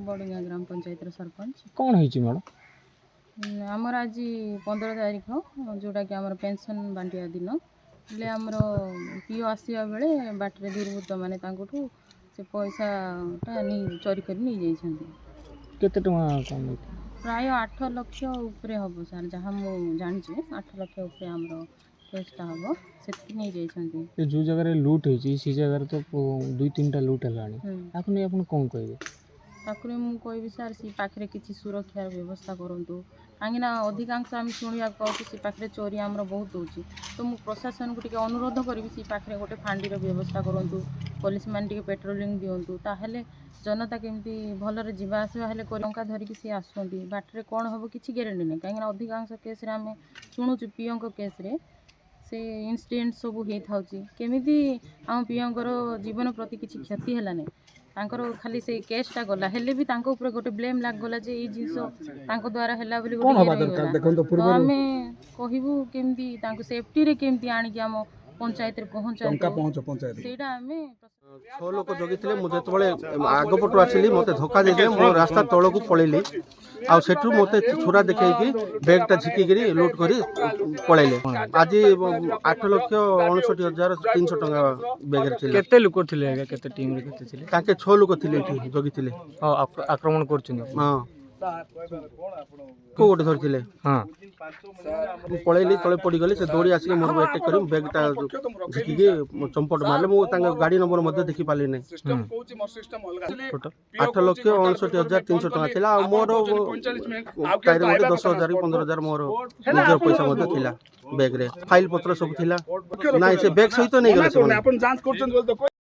बड़िया ग्राम पंचायत सरपंच कौन है मैडम आमर आज 15 तारीख जोटा कि आमर पेंशन बांटिया दिन हेल्ले आमर पीओ आसवा बेले बाटे दुर्बृत्त मैंने से पैसाटा चोरी कर नहीं केते टଙ୍କା कौन प्राय 8 लाख उपरे हम सार जहाँ मुझे जानी 8 लाख उपरे आमर केसटा हम से नहीं जाइए जो जगह लुट होती सी जगह तो 2-3टा लुट है कौन कहे ताकरे मु कहबी सार सी पाखे किसी सुरक्षार व्यवस्था करूँ कहीं अधिकांश आम शुणा पाऊँ सी पाखे चोरी आमर बहुत होची तो मु प्रशासन को अनुरोध करी सी पाखे गोटे फांडीर व्यवस्था करूँ पुलिस मैंने पेट्रोलिंग दिंतु ताहले जनता केमती भलरे जीवा आसवा हेल्ले टंका धरिकी सी आसुँच बाटे कौन हम किसी ग्यारंटी नहीं कहीं अधिकांश केस आम शुणुचु पीओ केस्रे से इन्सिडेंट सब हो केमी आम पीओंकर जीवन प्रति किसी क्षति है नहीं तांकर खाली से केसटा गला हेल्ले भी तांको ऊपर गोटे ब्लेम लाग गला जे ई जिंस तांको द्वारा हैला बोली गोटे आम कहबू केमती तांको सेफ्टी रे केमती आनिक आम पंचायत रे पहुंचा सेटा आमे 6 लोक जगिथिले मु जेतबळे आगो पटु आछिली मते धोखा देले मो रास्ता तळकु पळेली आ सेठु मते छुरा देखै कि बैगटा झिकी गिरी लूट करी पळेले आज 8,69,300 टका बैग रे छिले केते लोक थिले आगे केते टीम रे केते थिले ताके 6 लोक थिले एठी जगिथिले आक्रमण करछन हां को गोटे धरथिले हां पळेली तळे पड़ी गली से दौड़ी आसी मोर अटैक करी बैगटा झिकी के चंपट मारले मो तांगा गाड़ी नंबर मध्ये देखि पाली नै सिस्टम कहूची मोर सिस्टम अलगा 8,69,300 टका थिला आ मोर काइर मध्ये 10,000 15,000 मोर निजर पैसा मध्ये थिला बैग रे फाइल पत्र सब थिला नाइ से बैग सहित नै गले से अपन जांच करछन बोल तो